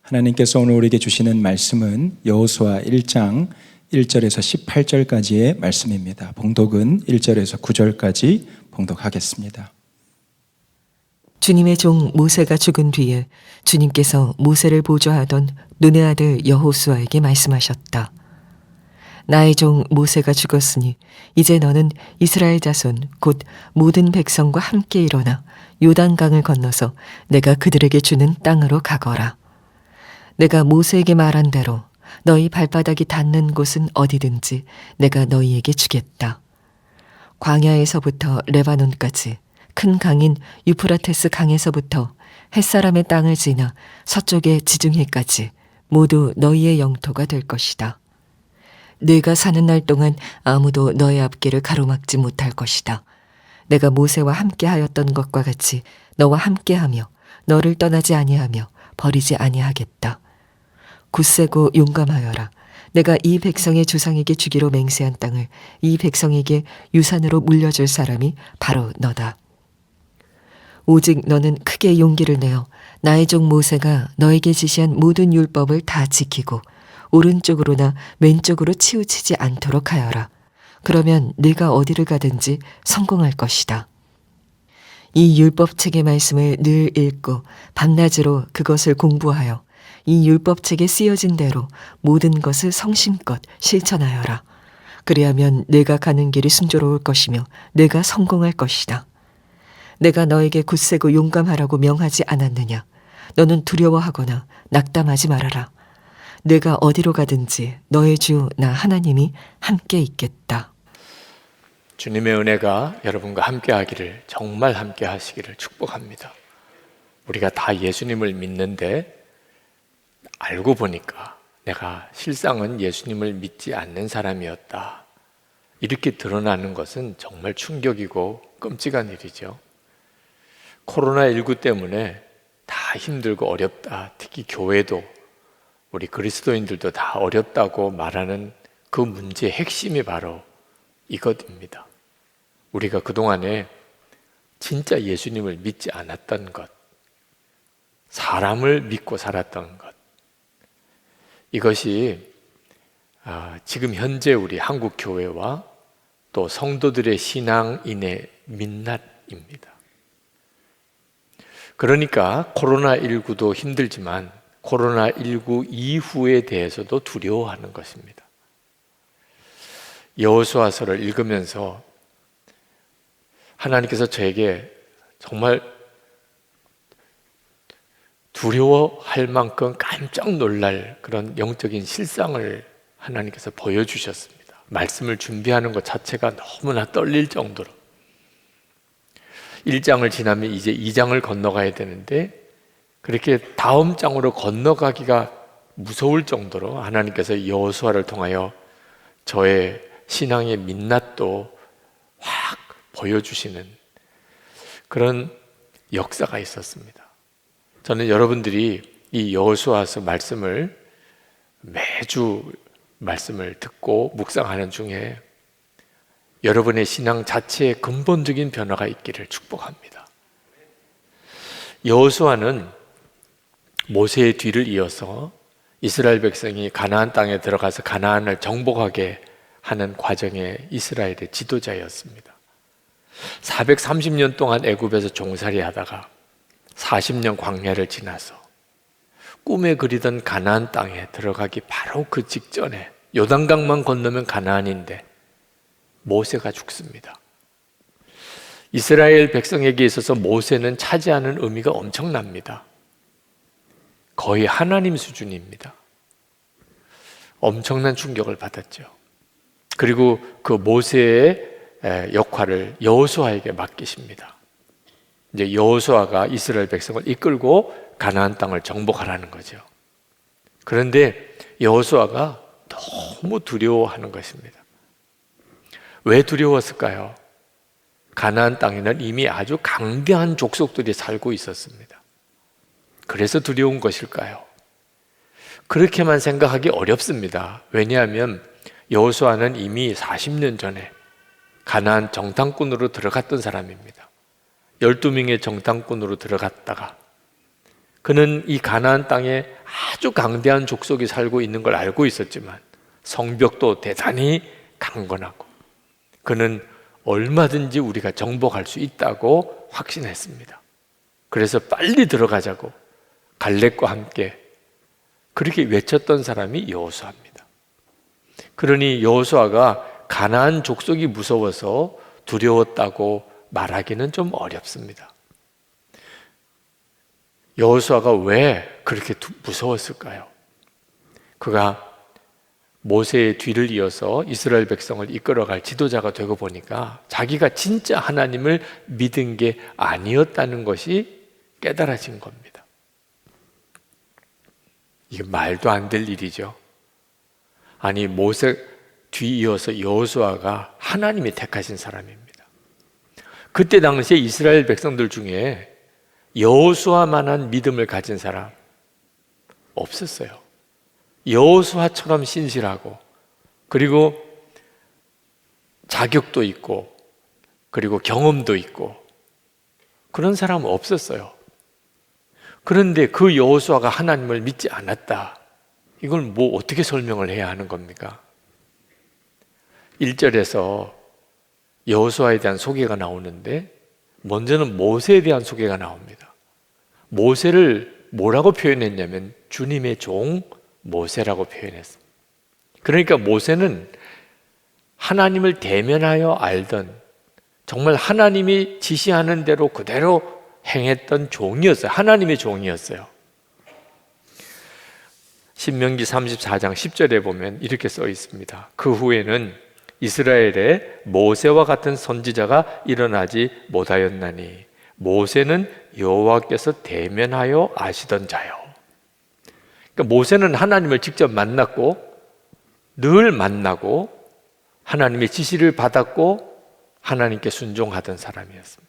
하나님께서 오늘 우리에게 주시는 말씀은 여호수아 1장 1절에서 18절까지의 말씀입니다. 봉독은 1절에서 9절까지 봉독하겠습니다. 주님의 종 모세가 죽은 뒤에 주님께서 모세를 보좌하던 눈의 아들 여호수아에게 말씀하셨다. 나의 종 모세가 죽었으니 이제 너는 이스라엘 자손 곧 모든 백성과 함께 일어나 요단강을 건너서 내가 그들에게 주는 땅으로 가거라. 내가 모세에게 말한 대로 너희 발바닥이 닿는 곳은 어디든지 내가 너희에게 주겠다. 광야에서부터 레바논까지 큰 강인 유프라테스 강에서부터 햇사람의 땅을 지나 서쪽의 지중해까지 모두 너희의 영토가 될 것이다. 내가 사는 날 동안 아무도 너의 앞길을 가로막지 못할 것이다. 내가 모세와 함께 하였던 것과 같이 너와 함께하며 너를 떠나지 아니하며 버리지 아니하겠다. 굳세고 용감하여라. 내가 이 백성의 조상에게 주기로 맹세한 땅을 이 백성에게 유산으로 물려줄 사람이 바로 너다. 오직 너는 크게 용기를 내어 나의 종 모세가 너에게 지시한 모든 율법을 다 지키고 오른쪽으로나 왼쪽으로 치우치지 않도록 하여라. 그러면 네가 어디를 가든지 성공할 것이다. 이 율법책의 말씀을 늘 읽고 밤낮으로 그것을 공부하여 이 율법책에 쓰여진 대로 모든 것을 성심껏 실천하여라. 그리하면 내가 가는 길이 순조로울 것이며 내가 성공할 것이다. 내가 너에게 굳세고 용감하라고 명하지 않았느냐? 너는 두려워하거나 낙담하지 말아라. 내가 어디로 가든지 너의 주 나 하나님이 함께 있겠다. 주님의 은혜가 여러분과 함께 하기를, 정말 함께 하시기를 축복합니다. 우리가 다 예수님을 믿는데 알고 보니까 내가 실상은 예수님을 믿지 않는 사람이었다, 이렇게 드러나는 것은 정말 충격이고 끔찍한 일이죠. 코로나19 때문에 다 힘들고 어렵다, 특히 교회도 우리 그리스도인들도 다 어렵다고 말하는 그 문제의 핵심이 바로 이것입니다. 우리가 그동안에 진짜 예수님을 믿지 않았던 것, 사람을 믿고 살았던 것, 이것이 지금 현재 우리 한국 교회와 또 성도들의 신앙인의 민낯입니다. 그러니까 코로나19도 힘들지만 코로나19 이후에 대해서도 두려워하는 것입니다. 여호수아서를 읽으면서 하나님께서 저에게 정말 두려워할 만큼 깜짝 놀랄 그런 영적인 실상을 하나님께서 보여주셨습니다. 말씀을 준비하는 것 자체가 너무나 떨릴 정도로. 1장을 지나면 이제 2장을 건너가야 되는데 그렇게 다음 장으로 건너가기가 무서울 정도로 하나님께서 여호수아를 통하여 저의 신앙의 민낯도 확 보여주시는 그런 역사가 있었습니다. 저는 여러분들이 이 여호수아서 말씀을 매주 말씀을 듣고 묵상하는 중에 여러분의 신앙 자체에 근본적인 변화가 있기를 축복합니다. 여호수아는 모세의 뒤를 이어서 이스라엘 백성이 가나안 땅에 들어가서 가나안을 정복하게 하는 과정의 이스라엘의 지도자였습니다. 430년 동안 애굽에서 종살이 하다가 40년 광야를 지나서 꿈에 그리던 가나안 땅에 들어가기 바로 그 직전에 요단강만 건너면 가나안인데 모세가 죽습니다. 이스라엘 백성에게 있어서 모세는 차지하는 의미가 엄청납니다. 거의 하나님 수준입니다. 엄청난 충격을 받았죠. 그리고 그 모세의 역할을 여호수아에게 맡기십니다. 이제 여호수아가 이스라엘 백성을 이끌고 가나안 땅을 정복하라는 거죠. 그런데 여호수아가 너무 두려워하는 것입니다. 왜 두려웠을까요? 가나안 땅에는 이미 아주 강대한 족속들이 살고 있었습니다. 그래서 두려운 것일까요? 그렇게만 생각하기 어렵습니다. 왜냐하면 여호수아는 이미 40년 전에 가나안 정탐꾼으로 들어갔던 사람입니다. 12명의 정탐꾼으로 들어갔다가 그는 이 가나안 땅에 아주 강대한 족속이 살고 있는 걸 알고 있었지만 성벽도 대단히 강건하고 그는 얼마든지 우리가 정복할 수 있다고 확신했습니다. 그래서 빨리 들어가자고 갈렙과 함께 그렇게 외쳤던 사람이 여호수아입니다. 그러니 여호수아가 가나안 족속이 무서워서 두려웠다고 말하기는 좀 어렵습니다. 여호수아가 왜 그렇게 무서웠을까요? 그가 모세의 뒤를 이어서 이스라엘 백성을 이끌어갈 지도자가 되고 보니까 자기가 진짜 하나님을 믿은 게 아니었다는 것이 깨달아진 겁니다. 이게 말도 안 될 일이죠. 아니, 모세 뒤 이어서 여호수아가 하나님이 택하신 사람입니다. 그때 당시에 이스라엘 백성들 중에 여호수아만한 믿음을 가진 사람 없었어요. 여호수아처럼 신실하고 그리고 자격도 있고 그리고 경험도 있고 그런 사람은 없었어요. 그런데 그 여호수아가 하나님을 믿지 않았다. 이걸 뭐 어떻게 설명을 해야 하는 겁니까? 1절에서 여호수아에 대한 소개가 나오는데 먼저는 모세에 대한 소개가 나옵니다. 모세를 뭐라고 표현했냐면 주님의 종 모세라고 표현했습니다. 그러니까 모세는 하나님을 대면하여 알던 정말 하나님이 지시하는 대로 그대로 행했던 종이었어요. 하나님의 종이었어요. 신명기 34장 10절에 보면 이렇게 써 있습니다. 그 후에는 이스라엘에 모세와 같은 선지자가 일어나지 못하였나니 모세는 여호와께서 대면하여 아시던 자요. 그러니까 모세는 하나님을 직접 만났고 늘 만나고 하나님의 지시를 받았고 하나님께 순종하던 사람이었습니다.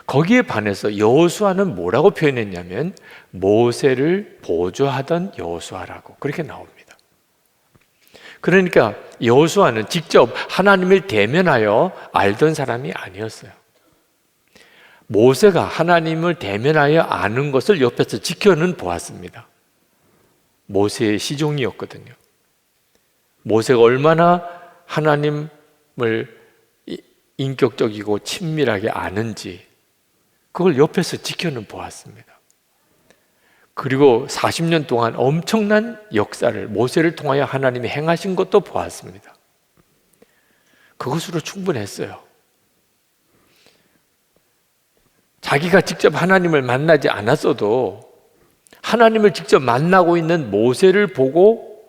거기에 반해서 여호수아는 뭐라고 표현했냐면 모세를 보조하던 여호수아라고 그렇게 나옵니다. 그러니까 여호수아는 직접 하나님을 대면하여 알던 사람이 아니었어요. 모세가 하나님을 대면하여 아는 것을 옆에서 지켜는 보았습니다. 모세의 시종이었거든요. 모세가 얼마나 하나님을 인격적이고 친밀하게 아는지 그걸 옆에서 지켜는 보았습니다. 그리고 40년 동안 엄청난 역사를 모세를 통하여 하나님이 행하신 것도 보았습니다. 그것으로 충분했어요. 자기가 직접 하나님을 만나지 않았어도 하나님을 직접 만나고 있는 모세를 보고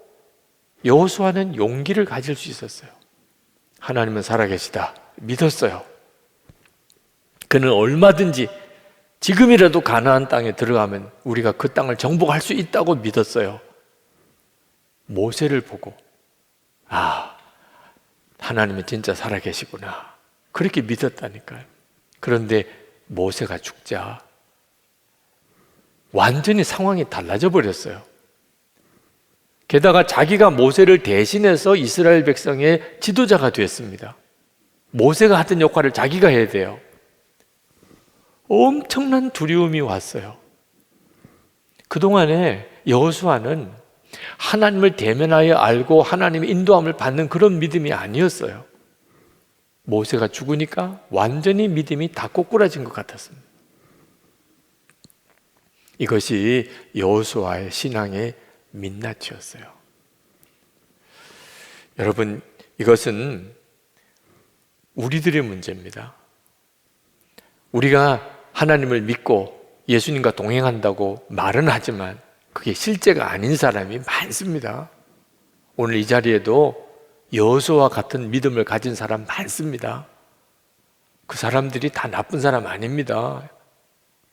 여호수아는 용기를 가질 수 있었어요. 하나님은 살아계시다 믿었어요. 그는 얼마든지 지금이라도 가나안 땅에 들어가면 우리가 그 땅을 정복할 수 있다고 믿었어요. 모세를 보고 하나님은 진짜 살아계시구나 그렇게 믿었다니까요. 그런데 모세가 죽자 완전히 상황이 달라져 버렸어요. 게다가 자기가 모세를 대신해서 이스라엘 백성의 지도자가 됐습니다. 모세가 하던 역할을 자기가 해야 돼요. 엄청난 두려움이 왔어요. 그동안에 여호수아는 하나님을 대면하여 알고 하나님의 인도함을 받는 그런 믿음이 아니었어요. 모세가 죽으니까 완전히 믿음이 다 꼬꾸라진 것 같았습니다. 이것이 여호수아의 신앙의 민낯이었어요. 여러분, 이것은 우리들의 문제입니다. 우리가 하나님을 믿고 예수님과 동행한다고 말은 하지만 그게 실제가 아닌 사람이 많습니다. 오늘 이 자리에도 여호수아와 같은 믿음을 가진 사람 많습니다. 그 사람들이 다 나쁜 사람 아닙니다.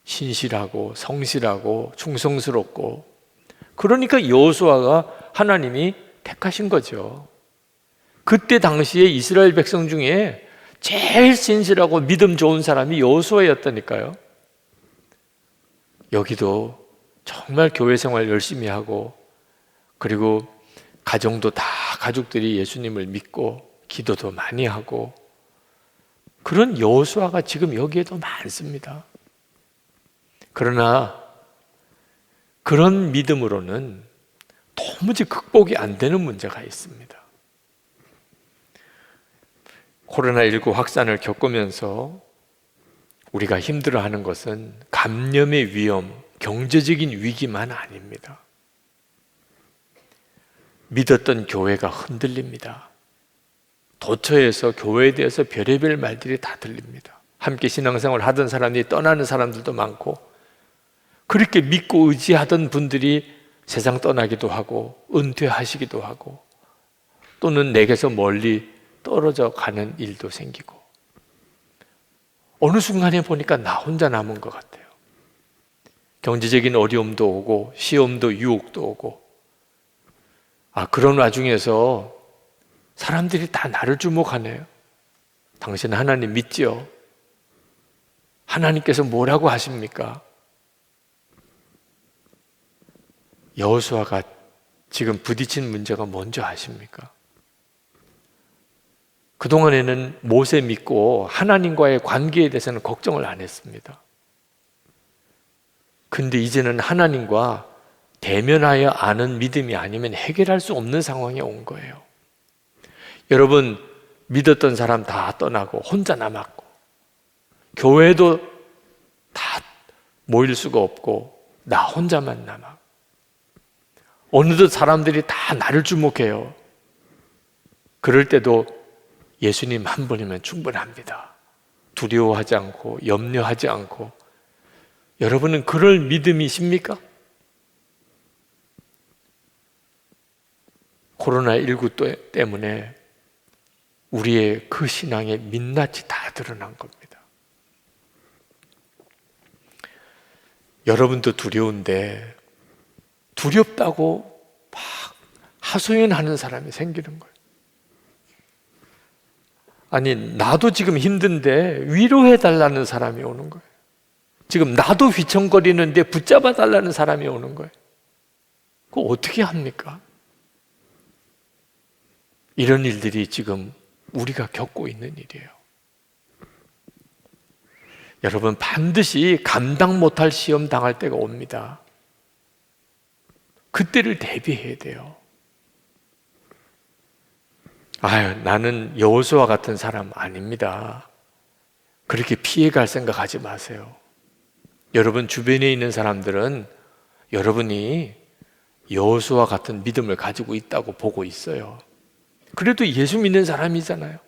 신실하고 성실하고 충성스럽고 그러니까 여호수아가 하나님이 택하신 거죠. 그때 당시에 이스라엘 백성 중에 제일 신실하고 믿음 좋은 사람이 여호수아였다니까요. 여기도 정말 교회 생활 열심히 하고 그리고 가정도 다 가족들이 예수님을 믿고 기도도 많이 하고 그런 여호수아가 지금 여기에도 많습니다. 그러나 그런 믿음으로는 도무지 극복이 안 되는 문제가 있습니다. 코로나19 확산을 겪으면서 우리가 힘들어하는 것은 감염의 위험, 경제적인 위기만 아닙니다. 믿었던 교회가 흔들립니다. 도처에서 교회에 대해서 별의별 말들이 다 들립니다. 함께 신앙생활 하던 사람이 떠나는 사람들도 많고, 그렇게 믿고 의지하던 분들이 세상 떠나기도 하고 은퇴하시기도 하고, 또는 내게서 멀리 떨어져 가는 일도 생기고, 어느 순간에 보니까 나 혼자 남은 것 같아요. 경제적인 어려움도 오고 시험도 유혹도 오고, 그런 와중에서 사람들이 다 나를 주목하네요. 당신 하나님 믿지요? 하나님께서 뭐라고 하십니까? 여호수아가 지금 부딪힌 문제가 뭔지 아십니까? 그동안에는 모세 믿고 하나님과의 관계에 대해서는 걱정을 안 했습니다. 근데 이제는 하나님과 대면하여 아는 믿음이 아니면 해결할 수 없는 상황에 온 거예요. 여러분, 믿었던 사람 다 떠나고 혼자 남았고, 교회도 다 모일 수가 없고 나 혼자만 남아. 어느덧 사람들이 다 나를 주목해요. 그럴 때도 예수님 한 분이면 충분합니다. 두려워하지 않고 염려하지 않고. 여러분은 그럴 믿음이십니까? 코로나19 때문에 우리의 그 신앙의 민낯이 다 드러난 겁니다. 여러분도 두려운데 두렵다고 막 하소연하는 사람이 생기는 거예요. 아니, 나도 지금 힘든데 위로해달라는 사람이 오는 거예요. 지금 나도 휘청거리는데 붙잡아달라는 사람이 오는 거예요. 그거 어떻게 합니까? 이런 일들이 지금 우리가 겪고 있는 일이에요. 여러분, 반드시 감당 못할 시험 당할 때가 옵니다. 그때를 대비해야 돼요. 나는 여호수아 같은 사람 아닙니다. 그렇게 피해갈 생각하지 마세요. 여러분 주변에 있는 사람들은 여러분이 여호수아 같은 믿음을 가지고 있다고 보고 있어요. 그래도 예수 믿는 사람이잖아요.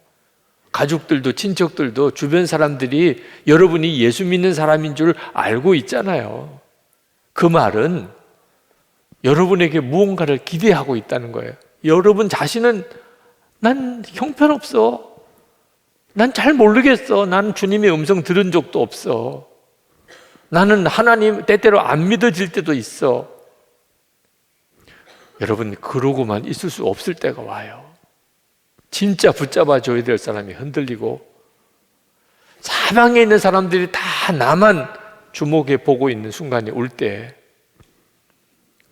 가족들도 친척들도 주변 사람들이 여러분이 예수 믿는 사람인 줄 알고 있잖아요. 그 말은 여러분에게 무언가를 기대하고 있다는 거예요. 여러분 자신은 난 형편없어. 난 잘 모르겠어. 난 주님의 음성 들은 적도 없어. 나는 하나님 때때로 안 믿어질 때도 있어. 여러분, 그러고만 있을 수 없을 때가 와요. 진짜 붙잡아 줘야 될 사람이 흔들리고 사방에 있는 사람들이 다 나만 주목해 보고 있는 순간이 올 때,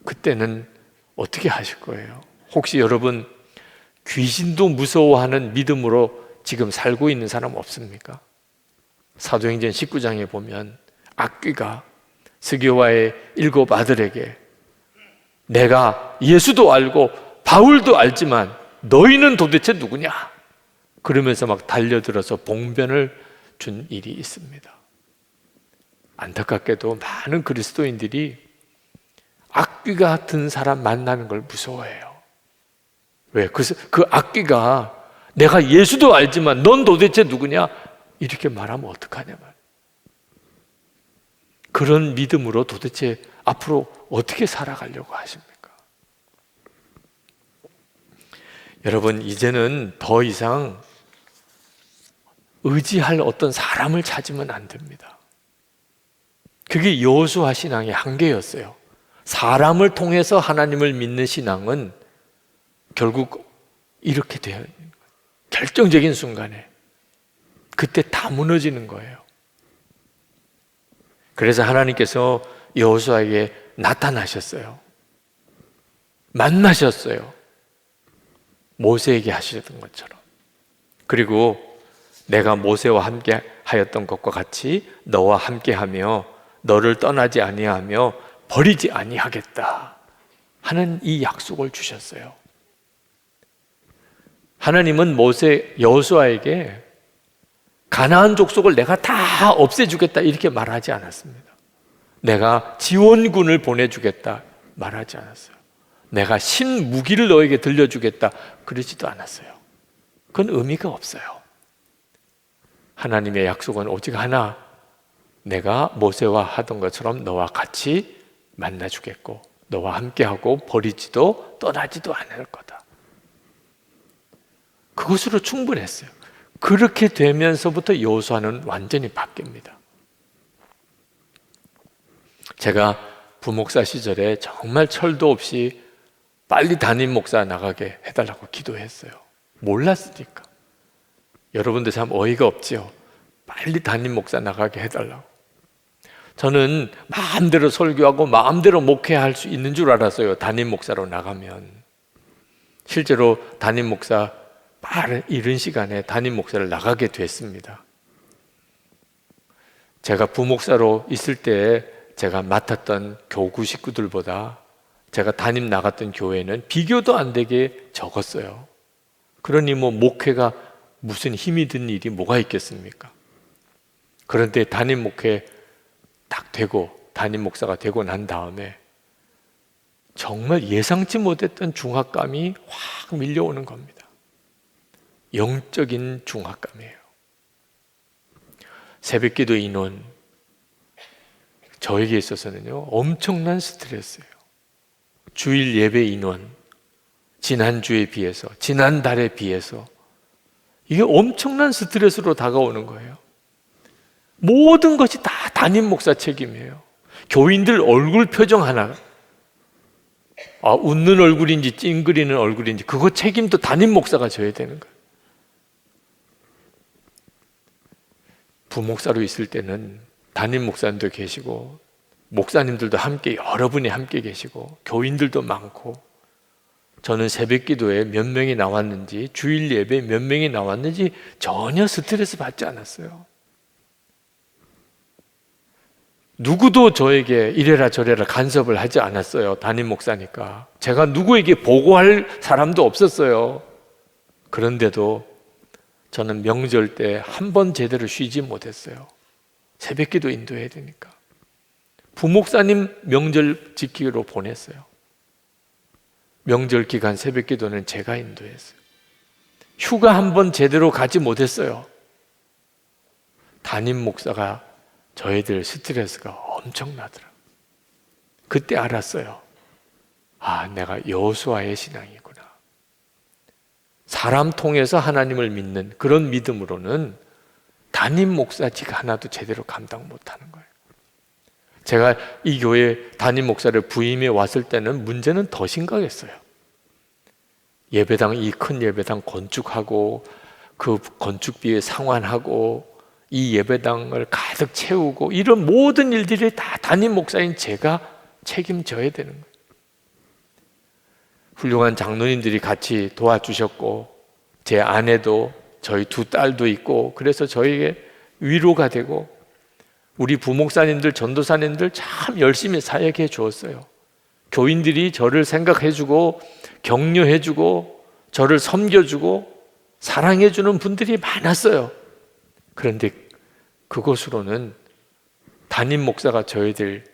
그때는 어떻게 하실 거예요? 혹시 여러분 귀신도 무서워하는 믿음으로 지금 살고 있는 사람 없습니까? 사도행전 19장에 보면 악귀가 스게와의 7 아들에게 내가 예수도 알고 바울도 알지만 너희는 도대체 누구냐? 그러면서 막 달려들어서 봉변을 준 일이 있습니다. 안타깝게도 많은 그리스도인들이 악귀가 든 사람 만나는 걸 무서워해요. 왜? 그 악귀가 내가 예수도 알지만 넌 도대체 누구냐? 이렇게 말하면 어떡하냐 말. 그런 믿음으로 도대체 앞으로 어떻게 살아가려고 하십니까? 여러분, 이제는 더 이상 의지할 어떤 사람을 찾으면 안 됩니다. 그게 여호수아 신앙의 한계였어요. 사람을 통해서 하나님을 믿는 신앙은 결국 이렇게 되어 있는 거예요. 결정적인 순간에 그때 다 무너지는 거예요. 그래서 하나님께서 여호수아에게 나타나셨어요. 만나셨어요. 모세에게 하셨던 것처럼. 그리고 내가 모세와 함께 하였던 것과 같이 너와 함께 하며 너를 떠나지 아니하며 버리지 아니하겠다 하는 이 약속을 주셨어요. 하나님은 여호수아에게 가나안 족속을 내가 다 없애주겠다 이렇게 말하지 않았습니다. 내가 지원군을 보내주겠다 말하지 않았어요. 내가 신무기를 너에게 들려주겠다 그러지도 않았어요. 그건 의미가 없어요. 하나님의 약속은 오직 하나, 내가 모세와 하던 것처럼 너와 같이 만나주겠고 너와 함께하고 버리지도 떠나지도 않을 거다. 그것으로 충분했어요. 그렇게 되면서부터 여호수아는 완전히 바뀝니다. 제가 부목사 시절에 정말 철도 없이 빨리 담임 목사 나가게 해달라고 기도했어요. 몰랐으니까. 여러분들 참 어이가 없지요. 빨리 담임 목사 나가게 해달라고. 저는 마음대로 설교하고 마음대로 목회할 수 있는 줄 알았어요. 담임 목사로 나가면. 실제로 담임 목사 빠른 이른 시간에 담임 목사를 나가게 됐습니다. 제가 부목사로 있을 때 제가 맡았던 교구 식구들보다 제가 담임 나갔던 교회는 비교도 안 되게 적었어요. 그러니 목회가 무슨 힘이 든 일이 뭐가 있겠습니까? 그런데 담임 목회 딱 되고 담임 목사가 되고 난 다음에 정말 예상치 못했던 중압감이 확 밀려오는 겁니다. 영적인 중압감이에요. 새벽기도 인원, 저에게 있어서는요 엄청난 스트레스예요. 주일 예배 인원, 지난주에 비해서, 지난달에 비해서 이게 엄청난 스트레스로 다가오는 거예요. 모든 것이 다 담임 목사 책임이에요. 교인들 얼굴 표정 하나, 웃는 얼굴인지 찡그리는 얼굴인지 그거 책임도 담임 목사가 져야 되는 거예요. 부목사로 있을 때는 담임 목사님도 계시고 목사님들도 함께 여러 분이 함께 계시고 교인들도 많고 저는 새벽 기도에 몇 명이 나왔는지 주일 예배에 몇 명이 나왔는지 전혀 스트레스 받지 않았어요. 누구도 저에게 이래라 저래라 간섭을 하지 않았어요. 담임 목사니까. 제가 누구에게 보고할 사람도 없었어요. 그런데도 저는 명절 때 한 번 제대로 쉬지 못했어요. 새벽 기도 인도해야 되니까. 부목사님 명절 지키기로 보냈어요. 명절 기간 새벽 기도는 제가 인도했어요. 휴가 한 번 제대로 가지 못했어요. 담임 목사가 저희들 스트레스가 엄청나더라고요. 그때 알았어요. 내가 여호수아의 신앙이구나. 사람 통해서 하나님을 믿는 그런 믿음으로는 담임 목사직 하나도 제대로 감당 못하는 거예요. 제가 이 교회 담임 목사를 부임해 왔을 때는 문제는 더 심각했어요. 예배당, 이 큰 예배당 건축하고 그 건축비에 상환하고 이 예배당을 가득 채우고 이런 모든 일들이 다 담임 목사인 제가 책임져야 되는 거예요. 훌륭한 장로님들이 같이 도와주셨고 제 아내도 저희 두 딸도 있고 그래서 저에게 위로가 되고 우리 부목사님들, 전도사님들 참 열심히 사역해 주었어요. 교인들이 저를 생각해주고 격려해주고 저를 섬겨주고 사랑해주는 분들이 많았어요. 그런데 그것으로는 담임 목사가 저희들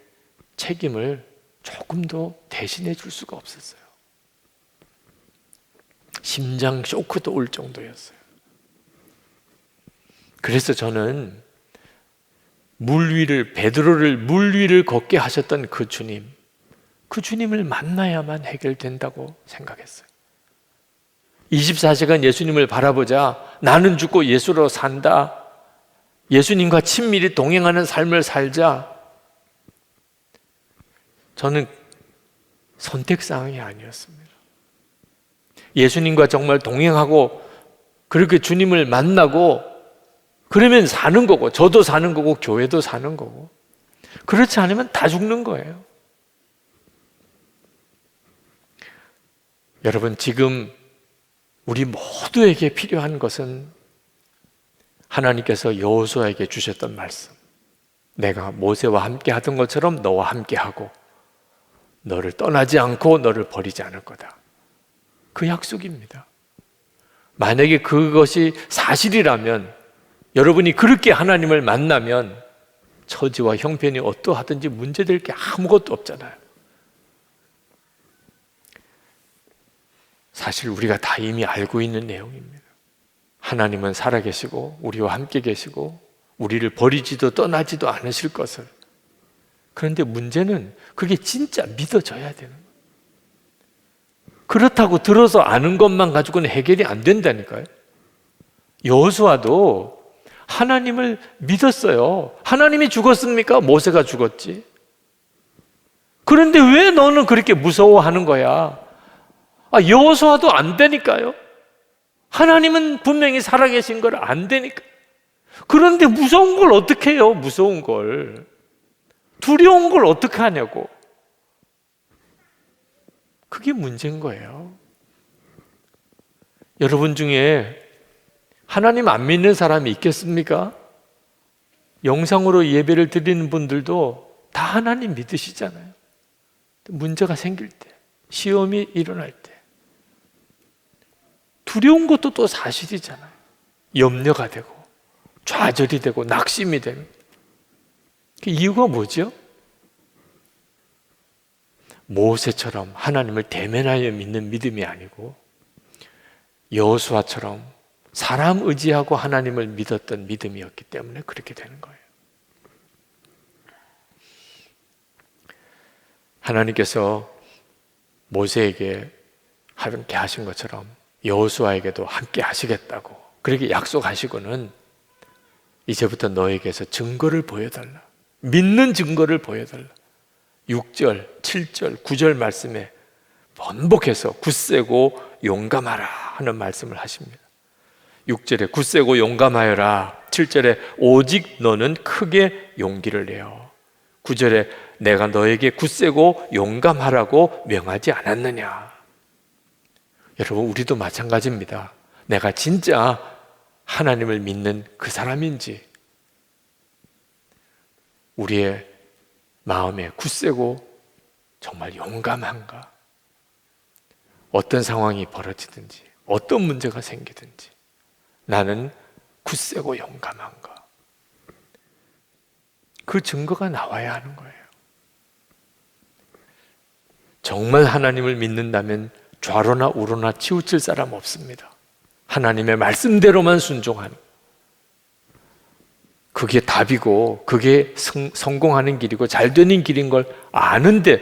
책임을 조금도 대신해 줄 수가 없었어요. 심장 쇼크도 올 정도였어요. 그래서 저는 베드로를 물 위를 걷게 하셨던 그 주님을 만나야만 해결된다고 생각했어요. 24시간 예수님을 바라보자. 나는 죽고 예수로 산다. 예수님과 친밀히 동행하는 삶을 살자. 저는 선택사항이 아니었습니다. 예수님과 정말 동행하고 그렇게 주님을 만나고 그러면 사는 거고 저도 사는 거고 교회도 사는 거고 그렇지 않으면 다 죽는 거예요. 여러분 지금 우리 모두에게 필요한 것은 하나님께서 여호수아에게 주셨던 말씀, 내가 모세와 함께 하던 것처럼 너와 함께 하고 너를 떠나지 않고 너를 버리지 않을 거다. 그 약속입니다. 만약에 그것이 사실이라면, 여러분이 그렇게 하나님을 만나면 처지와 형편이 어떠하든지 문제될 게 아무것도 없잖아요. 사실 우리가 다 이미 알고 있는 내용입니다. 하나님은 살아계시고 우리와 함께 계시고 우리를 버리지도 떠나지도 않으실 것을. 그런데 문제는 그게 진짜 믿어져야 되는 거예요. 그렇다고 들어서 아는 것만 가지고는 해결이 안 된다니까요. 여호수아도 하나님을 믿었어요. 하나님이 죽었습니까? 모세가 죽었지. 그런데 왜 너는 그렇게 무서워하는 거야? 여호수아도 안 되니까요. 하나님은 분명히 살아계신 걸 안 되니까. 그런데 무서운 걸 어떻게 해요? 무서운 걸. 두려운 걸 어떻게 하냐고. 그게 문제인 거예요. 여러분 중에 하나님 안 믿는 사람이 있겠습니까? 영상으로 예배를 드리는 분들도 다 하나님 믿으시잖아요. 문제가 생길 때, 시험이 일어날 때, 두려운 것도 또 사실이잖아요. 염려가 되고 좌절이 되고 낙심이 되는. 그 이유가 뭐죠? 모세처럼 하나님을 대면하여 믿는 믿음이 아니고 여호수아처럼 사람 의지하고 하나님을 믿었던 믿음이었기 때문에 그렇게 되는 거예요. 하나님께서 모세에게 함께 하신 것처럼 여호수아에게도 함께 하시겠다고 그렇게 약속하시고는 이제부터 너에게서 증거를 보여달라. 믿는 증거를 보여달라. 6절, 7절, 9절 말씀에 번복해서 굳세고 용감하라 하는 말씀을 하십니다. 6절에 굳세고 용감하여라. 7절에 오직 너는 크게 용기를 내어. 9절에 내가 너에게 굳세고 용감하라고 명하지 않았느냐. 여러분, 우리도 마찬가지입니다. 내가 진짜 하나님을 믿는 그 사람인지, 우리의 마음에 굳세고 정말 용감한가? 어떤 상황이 벌어지든지 어떤 문제가 생기든지 나는 굳세고 용감한가? 그 증거가 나와야 하는 거예요. 정말 하나님을 믿는다면 좌로나 우로나 치우칠 사람 없습니다. 하나님의 말씀대로만 순종하는, 그게 답이고 그게 성공하는 길이고 잘 되는 길인 걸 아는데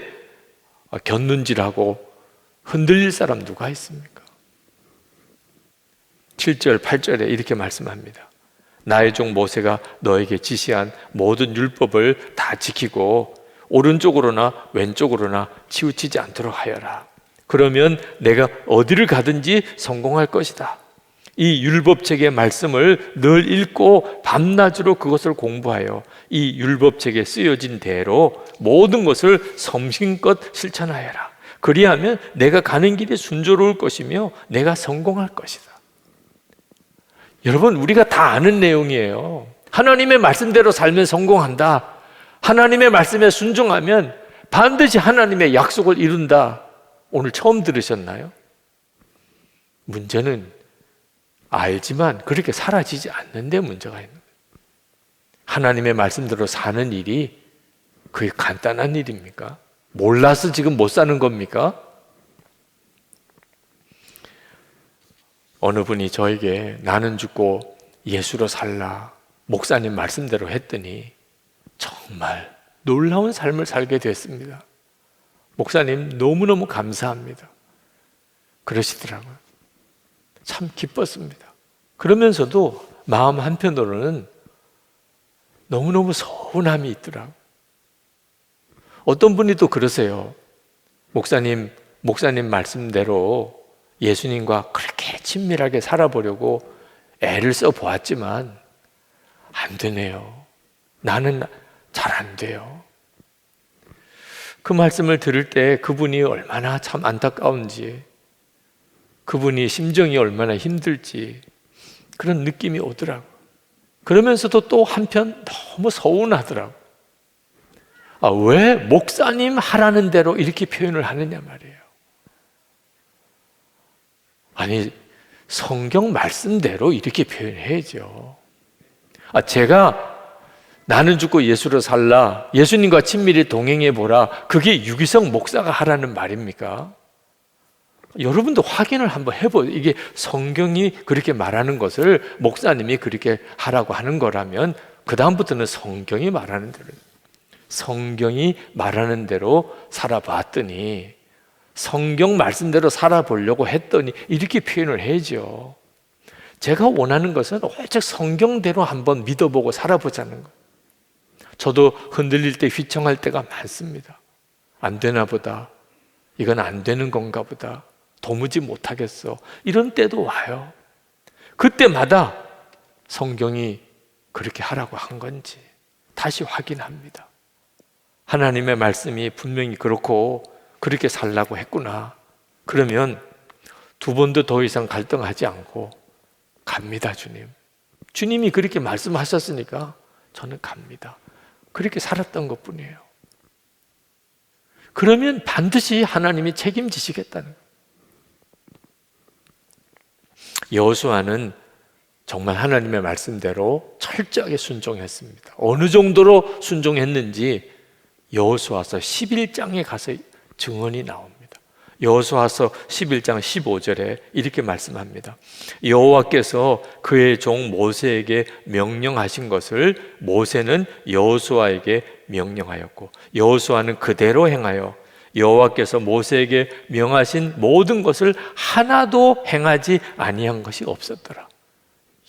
곁눈질하고 흔들릴 사람 누가 있습니까? 7절, 8절에 이렇게 말씀합니다. 나의 종 모세가 너에게 지시한 모든 율법을 다 지키고 오른쪽으로나 왼쪽으로나 치우치지 않도록 하여라. 그러면 내가 어디를 가든지 성공할 것이다. 이 율법책의 말씀을 늘 읽고 밤낮으로 그것을 공부하여 이 율법책에 쓰여진 대로 모든 것을 섬신껏 실천하여라. 그리하면 내가 가는 길이 순조로울 것이며 내가 성공할 것이다. 여러분, 우리가 다 아는 내용이에요. 하나님의 말씀대로 살면 성공한다. 하나님의 말씀에 순종하면 반드시 하나님의 약속을 이룬다. 오늘 처음 들으셨나요? 문제는 알지만 그렇게 사라지지 않는데 문제가 있는 거예요. 하나님의 말씀대로 사는 일이 그게 간단한 일입니까? 몰라서 지금 못 사는 겁니까? 어느 분이 저에게 나는 죽고 예수로 살라 목사님 말씀대로 했더니 정말 놀라운 삶을 살게 됐습니다. 목사님 너무너무 감사합니다. 그러시더라고요. 참 기뻤습니다. 그러면서도 마음 한편으로는 너무너무 서운함이 있더라고요. 어떤 분이 또 그러세요. 목사님 말씀대로 예수님과 그렇게 친밀하게 살아보려고 애를 써보았지만 안 되네요. 나는 잘 안 돼요. 그 말씀을 들을 때 그분이 얼마나 참 안타까운지, 그분이 심정이 얼마나 힘들지 그런 느낌이 오더라고요. 그러면서도 또 한편 너무 서운하더라고요. 왜 목사님 하라는 대로 이렇게 표현을 하느냐 말이에요. 아니, 성경 말씀대로 이렇게 표현해야죠. 제가 나는 죽고 예수로 살라, 예수님과 친밀히 동행해 보라, 그게 유기성 목사가 하라는 말입니까? 여러분도 확인을 한번 해보세요. 이게 성경이 그렇게 말하는 것을 목사님이 그렇게 하라고 하는 거라면 그 다음부터는 성경이 말하는 대로 살아봤더니, 성경 말씀대로 살아보려고 했더니 이렇게 표현을 해야죠. 제가 원하는 것은 오직 성경대로 한번 믿어보고 살아보자는 거예요. 저도 흔들릴 때, 휘청할 때가 많습니다. 안 되나 보다, 이건 안 되는 건가 보다, 도무지 못하겠어, 이런 때도 와요. 그때마다 성경이 그렇게 하라고 한 건지 다시 확인합니다. 하나님의 말씀이 분명히 그렇고 그렇게 살라고 했구나. 그러면 두 번도 더 이상 갈등하지 않고 갑니다. 주님이 그렇게 말씀하셨으니까 저는 갑니다. 그렇게 살았던 것뿐이에요. 그러면 반드시 하나님이 책임지시겠다는 거예요. 여호수아는 정말 하나님의 말씀대로 철저하게 순종했습니다. 어느 정도로 순종했는지 여호수아서 11장에 가서 증언이 나옵니다. 여호수아서 11장 15절에 이렇게 말씀합니다. 여호와께서 그의 종 모세에게 명령하신 것을 모세는 여호수아에게 명령하였고 여호수아는 그대로 행하여 여호와께서 모세에게 명하신 모든 것을 하나도 행하지 아니한 것이 없었더라.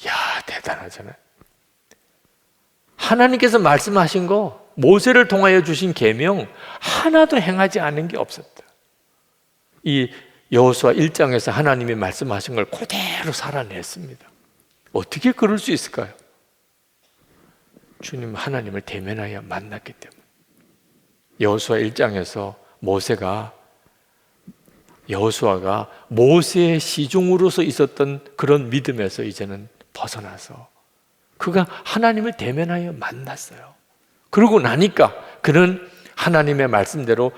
이야, 대단하잖아요. 하나님께서 말씀하신 거, 모세를 통하여 주신 계명 하나도 행하지 않은 게 없었다. 이 여호수아 1장에서 하나님이 말씀하신 걸 그대로 살아냈습니다. 어떻게 그럴 수 있을까요? 주님 하나님을 대면하여 만났기 때문에. 여호수아 1장에서 여호수아가 모세의 시종으로서 있었던 그런 믿음에서 이제는 벗어나서 그가 하나님을 대면하여 만났어요. 그러고 나니까 그는 하나님의 말씀대로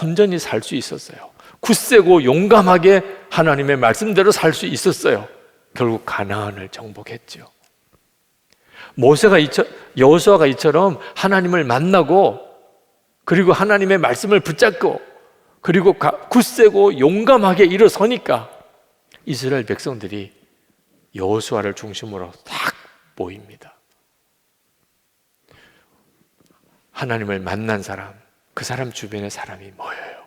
온전히 살 수 있었어요. 굳세고 용감하게 하나님의 말씀대로 살 수 있었어요. 결국 가나안을 정복했죠. 여호수아가 이처럼 하나님을 만나고 그리고 하나님의 말씀을 붙잡고 그리고 굳세고 용감하게 일어서니까 이스라엘 백성들이 여호수아를 중심으로 딱 모입니다. 하나님을 만난 사람, 그 사람 주변의 사람이 모여요.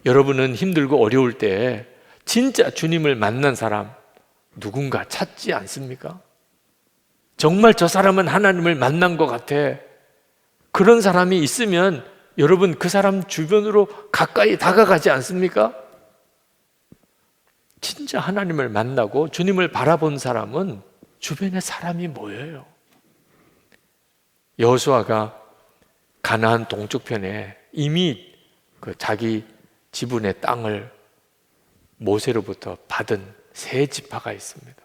여러분은 힘들고 어려울 때 진짜 주님을 만난 사람 누군가 찾지 않습니까? 정말 저 사람은 하나님을 만난 것 같아. 그런 사람이 있으면 여러분 그 사람 주변으로 가까이 다가가지 않습니까? 진짜 하나님을 만나고 주님을 바라본 사람은 주변에 사람이 모여요. 여호수아가 가나안 동쪽편에 이미 자기 지분의 땅을 모세로부터 받은 세 지파가 있습니다.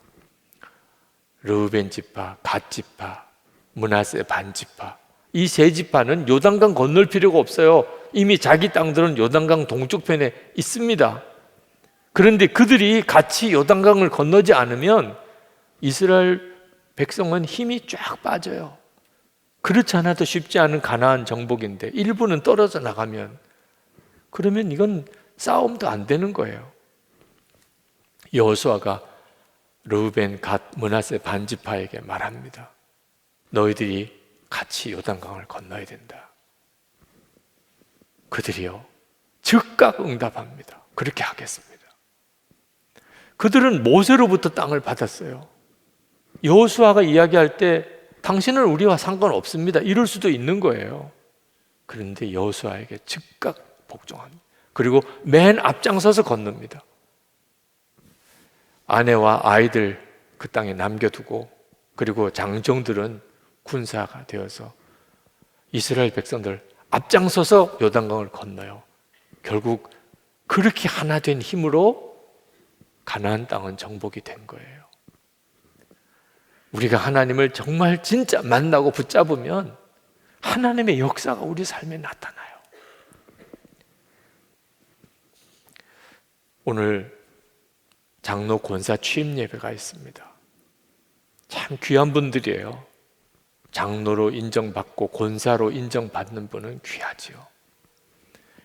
르우벤 지파, 갓 지파, 므낫세 반 지파. 이 세 지파는 요단강 건널 필요가 없어요. 이미 자기 땅들은 요단강 동쪽편에 있습니다. 그런데 그들이 같이 요단강을 건너지 않으면 이스라엘 백성은 힘이 쫙 빠져요. 그렇지 않아도 쉽지 않은 가나안 정복인데 일부는 떨어져 나가면 그러면 이건 싸움도 안 되는 거예요. 여호수아가 르우벤, 갓, 므낫세 반 지파에게 말합니다. 너희들이 같이 요단강을 건너야 된다. 그들이요 즉각 응답합니다. 그렇게 하겠습니다. 그들은 모세로부터 땅을 받았어요. 여호수아가 이야기할 때 당신은 우리와 상관없습니다, 이럴 수도 있는 거예요. 그런데 여호수아에게 즉각 복종합니다. 그리고 맨 앞장서서 건넙니다. 아내와 아이들 그 땅에 남겨두고 그리고 장정들은 군사가 되어서 이스라엘 백성들 앞장서서 요단강을 건너요. 결국 그렇게 하나 된 힘으로 가나안 땅은 정복이 된 거예요. 우리가 하나님을 정말 진짜 만나고 붙잡으면 하나님의 역사가 우리 삶에 나타나요. 오늘 장로 권사 취임 예배가 있습니다. 참 귀한 분들이에요. 장로로 인정받고 권사로 인정받는 분은 귀하지요.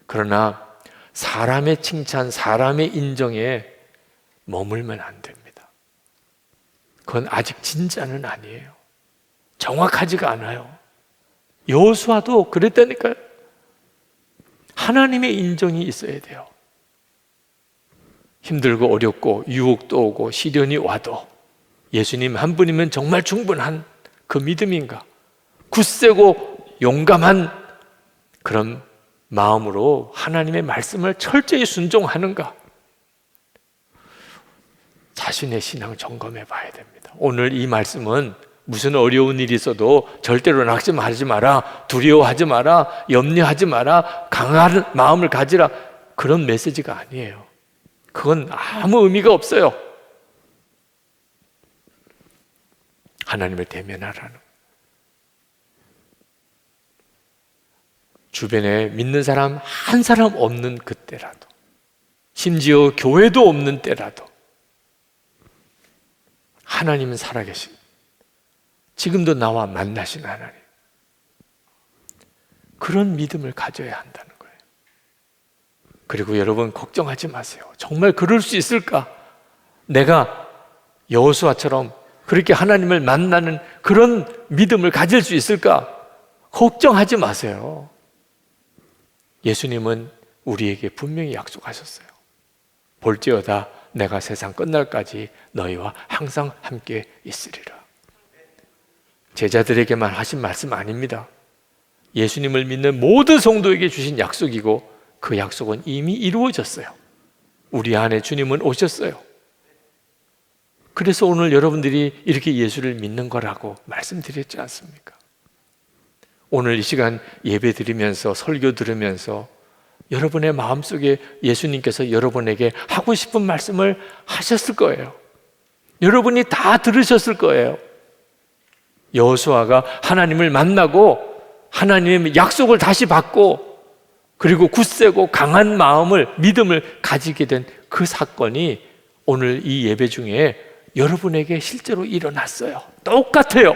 그러나 사람의 칭찬, 사람의 인정에 머물면 안 됩니다. 그건 아직 진짜는 아니에요. 정확하지가 않아요. 여호수아도 그랬다니까요. 하나님의 인정이 있어야 돼요. 힘들고 어렵고 유혹도 오고 시련이 와도 예수님 한 분이면 정말 충분한 그 믿음인가? 굳세고 용감한 그런 마음으로 하나님의 말씀을 철저히 순종하는가? 자신의 신앙 점검해 봐야 됩니다. 오늘 이 말씀은 무슨 어려운 일이 있어도 절대로 낙심하지 마라, 두려워하지 마라, 염려하지 마라, 강한 마음을 가지라, 그런 메시지가 아니에요. 그건 아무 의미가 없어요. 하나님을 대면하라는. 주변에 믿는 사람 한 사람 없는 그때라도, 심지어 교회도 없는 때라도 하나님은 살아계신, 지금도 나와 만나신 하나님, 그런 믿음을 가져야 한다는 거예요. 그리고 여러분 걱정하지 마세요. 정말 그럴 수 있을까? 내가 여호수아처럼 그렇게 하나님을 만나는 그런 믿음을 가질 수 있을까? 걱정하지 마세요. 예수님은 우리에게 분명히 약속하셨어요. 볼지어다 내가 세상 끝날까지 너희와 항상 함께 있으리라. 제자들에게만 하신 말씀 아닙니다. 예수님을 믿는 모든 성도에게 주신 약속이고 그 약속은 이미 이루어졌어요. 우리 안에 주님은 오셨어요. 그래서 오늘 여러분들이 이렇게 예수를 믿는 거라고 말씀드렸지 않습니까? 오늘 이 시간 예배 드리면서 설교 들으면서 여러분의 마음속에 예수님께서 여러분에게 하고 싶은 말씀을 하셨을 거예요. 여러분이 다 들으셨을 거예요. 여호수아가 하나님을 만나고 하나님의 약속을 다시 받고 그리고 굳세고 강한 마음을, 믿음을 가지게 된 그 사건이 오늘 이 예배 중에 여러분에게 실제로 일어났어요. 똑같아요.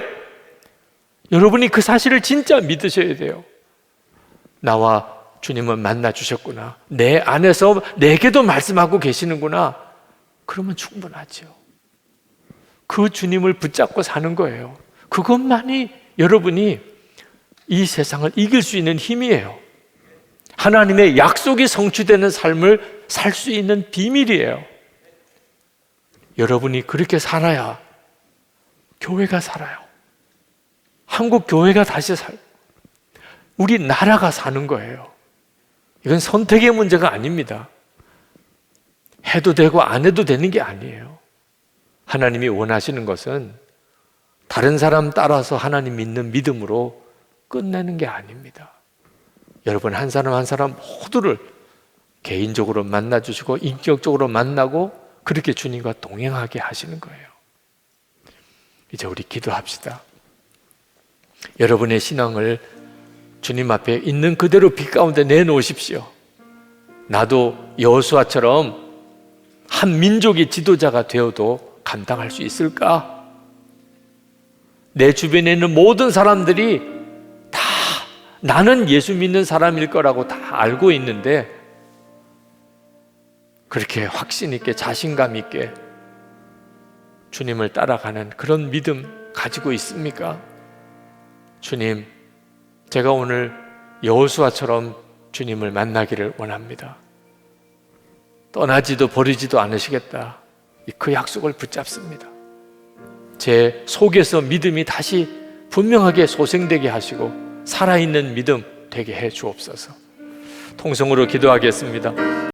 여러분이 그 사실을 진짜 믿으셔야 돼요. 나와 주님은 만나 주셨구나, 내 안에서 내게도 말씀하고 계시는구나, 그러면 충분하죠. 그 주님을 붙잡고 사는 거예요. 그것만이 여러분이 이 세상을 이길 수 있는 힘이에요. 하나님의 약속이 성취되는 삶을 살 수 있는 비밀이에요. 여러분이 그렇게 살아야 교회가 살아요. 한국 교회가 다시 살고 우리 나라가 사는 거예요. 이건 선택의 문제가 아닙니다. 해도 되고 안 해도 되는 게 아니에요. 하나님이 원하시는 것은 다른 사람 따라서 하나님 믿는 믿음으로 끝내는 게 아닙니다. 여러분 한 사람 한 사람 모두를 개인적으로 만나주시고 인격적으로 만나고 그렇게 주님과 동행하게 하시는 거예요. 이제 우리 기도합시다. 여러분의 신앙을 주님 앞에 있는 그대로 빛 가운데 내놓으십시오. 나도 여호수아처럼 한 민족의 지도자가 되어도 감당할 수 있을까? 내 주변에 있는 모든 사람들이 다 나는 예수 믿는 사람일 거라고 다 알고 있는데 그렇게 확신 있게 자신감 있게 주님을 따라가는 그런 믿음 가지고 있습니까? 주님, 제가 오늘 여호수아처럼 주님을 만나기를 원합니다. 떠나지도 버리지도 않으시겠다. 그 약속을 붙잡습니다. 제 속에서 믿음이 다시 분명하게 소생되게 하시고 살아있는 믿음 되게 해 주옵소서. 통성으로 기도하겠습니다.